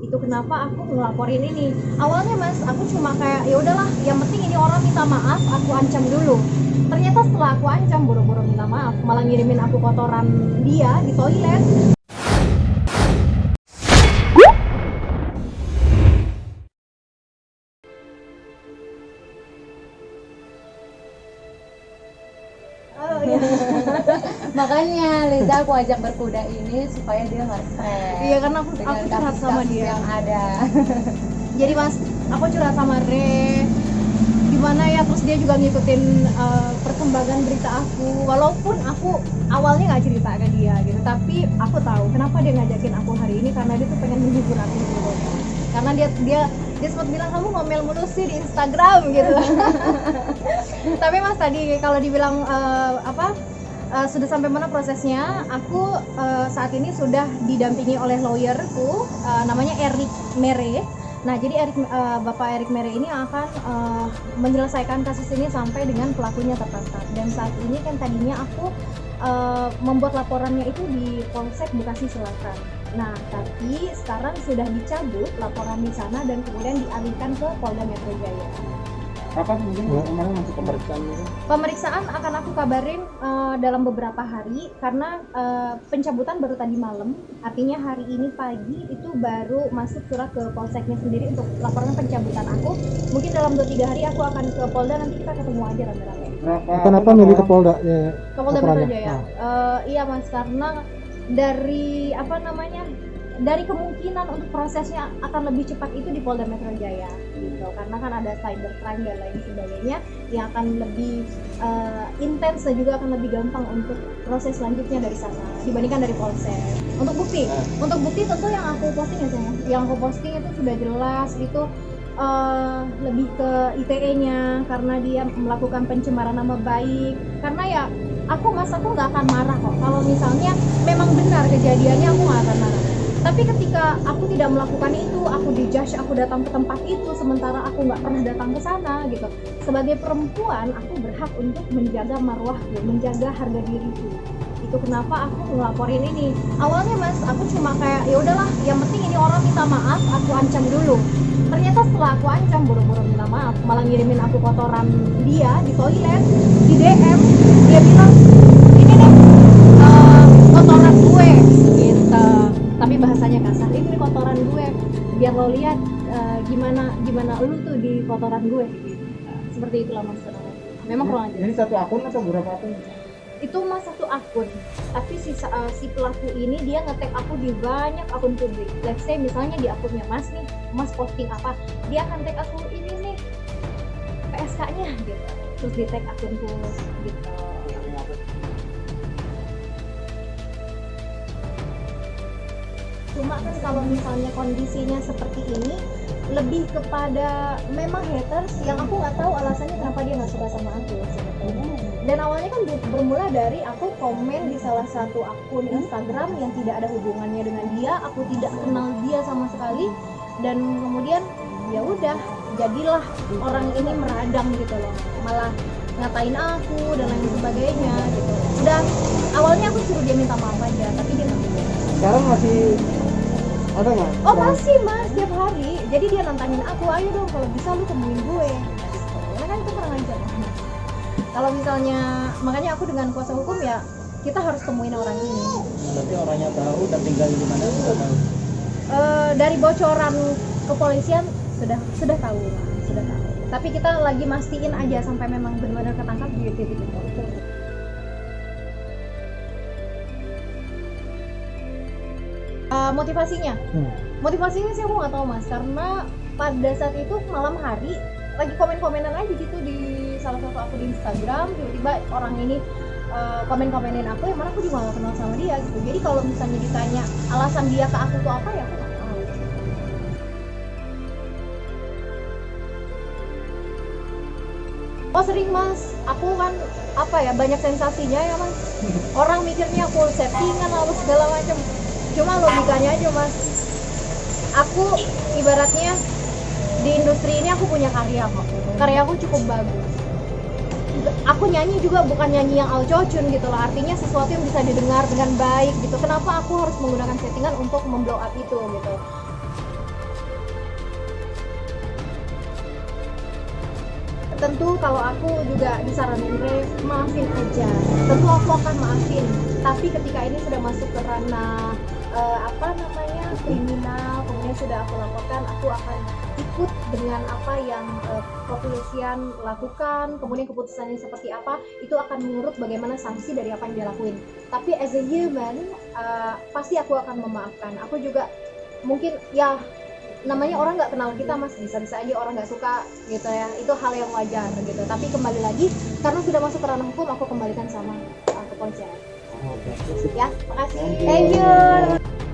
Itu kenapa aku ngelaporin ini. Awalnya mas, aku cuma kayak ya udahlah, yang penting ini orang minta maaf, aku ancam dulu. Ternyata setelah aku ancam, boro-boro minta maaf, malah ngirimin aku kotoran dia di toilet. Oh iya. Makanya Liza aku ajak berkuda ini supaya dia nggak stres. Iya, karena aku dengan curhat sama kasus dia. yang ada. Jadi mas, aku curhat sama Re, gimana ya, terus dia juga ngikutin perkembangan berita aku, walaupun aku awalnya nggak cerita ke dia gitu, tapi aku tahu kenapa dia ngajakin aku hari ini, karena dia tuh pengen menghibur aku gitu. Karena dia sempat bilang kamu ngomel mulu sih di Instagram gitu. Tapi mas tadi kalau dibilang sudah sampai mana prosesnya, aku saat ini sudah didampingi oleh lawyerku, namanya Eric Mere. Nah, jadi Bapak Eric Mere ini akan menyelesaikan kasus ini sampai dengan pelakunya tertangkap. Dan saat ini kan tadinya aku membuat laporannya itu di Polsek Bekasi Selatan. Nah, tapi sekarang sudah dicabut laporan di sana dan kemudian dialihkan ke Polda Metro Jaya. Kapan mungkin kemarin masuk pemeriksaan itu? Pemeriksaan akan aku kabarin dalam beberapa hari, karena pencabutan baru tadi malam, artinya hari ini pagi itu baru masuk surat ke Polseknya sendiri untuk laporan pencabutan aku. Mungkin dalam 2-3 hari aku akan ke Polda, nanti kita ketemu aja rame-rame. Kenapa milih ke Polda? Ke Polda Metro Jaya. Iya mas, karena dari kemungkinan untuk prosesnya akan lebih cepat itu di Polda Metro Jaya gitu, karena kan ada cybercrime dan lain sebagainya yang akan lebih intens dan juga akan lebih gampang untuk proses selanjutnya dari sana dibandingkan dari Polsek. Untuk bukti tentu yang aku posting ya sayang, yang aku posting itu sudah jelas itu lebih ke ITE-nya, karena dia melakukan pencemaran nama baik. Karena ya aku nggak akan marah kok kalau misalnya memang benar kejadiannya, aku nggak akan marah. Tapi ketika aku tidak melakukan itu, aku dijudge, aku datang ke tempat itu sementara aku nggak pernah datang ke sana gitu. Sebagai perempuan, aku berhak untuk menjaga marwahku, menjaga harga diriku. Itu kenapa aku ngelaporin ini. Awalnya mas, aku cuma kayak ya udahlah, yang penting ini orang minta maaf, aku ancam dulu. Ternyata setelah aku ancam, boro-boro minta maaf, malah ngirimin aku kotoran dia di toilet, di DM. Dia bilang ini nih kotoran gue gitu, tapi bahasanya kasar, ini kotoran gue, biar lo lihat gimana lu tuh di kotoran gue gitu. Seperti itulah maksudnya. Memang kurang aja. Ini satu akun atau berapa akun? Itu mas satu akun, tapi si pelaku ini dia nge-tag aku di banyak akun publik. Let's say misalnya di akunnya mas nih, mas posting apa, dia akan tag aku ini nih PSK-nya gitu, terus di tag akunku gitu. Cuma kan kalau misalnya kondisinya seperti ini, lebih kepada memang haters yang aku nggak tahu alasannya kenapa dia nggak suka sama aku sebetulnya. Dan awalnya kan bermula dari aku komen di salah satu akun Instagram yang tidak ada hubungannya dengan dia, aku tidak kenal dia sama sekali, dan kemudian ya udah jadilah orang ini meradang gitu loh, malah ngatain aku dan lain sebagainya gitu. Udah awalnya aku suruh dia minta maaf aja, tapi dia nggak mau. Sekarang masih ada nggak? Oh masih mas, tiap hari. Jadi dia nantangin aku, ayo dong kalau bisa lu temuin gue. Karena kan itu kurang ajar. Kalau misalnya, makanya aku dengan kuasa hukum ya, kita harus temuin orang ini. Berarti orangnya tahu dan tinggal di mana sudah tahu. Dari bocoran kepolisian sudah tahu. Tapi kita lagi mastiin aja sampai memang benar-benar ketangkap di titik itu. Motivasinya sih aku nggak tahu mas, karena pada saat itu malam hari lagi komen-komenan aja gitu di salah satu akun di Instagram, tiba-tiba orang ini komen-komenin aku, yang mana aku juga nggak kenal sama dia gitu. Jadi kalau misalnya ditanya alasan dia ke aku tuh apa, ya aku nggak tahu. Oh sering mas, aku kan banyak sensasinya ya mas. Orang mikirnya aku settingan lalu segala macam. Cuma logikanya aja mas, aku ibaratnya di industri ini aku punya karya kok, karyaku cukup bagus. Aku nyanyi juga bukan nyanyi yang alcocun gitu loh, artinya sesuatu yang bisa didengar dengan baik gitu. Kenapa aku harus menggunakan settingan untuk memblow up itu gitu. tentu kalau aku juga disaranin Re, maafin aja. Tentu aku akan maafin. Tapi ketika ini sudah masuk ke ranah kriminal, kemudian sudah aku laporkan, aku akan ikut dengan apa yang kepolisian lakukan, kemudian keputusannya seperti apa, itu akan menurut bagaimana sanksi dari apa yang dia lakuin. Tapi as a human, pasti aku akan memaafkan. Aku juga mungkin ya namanya orang nggak kenal kita Mas, bisa-bisa aja orang nggak suka gitu ya, itu hal yang wajar gitu. Tapi kembali lagi karena sudah masuk ke ranah hukum, aku kembalikan sama kepolisian. Oke. Ya, makasih. Thank you.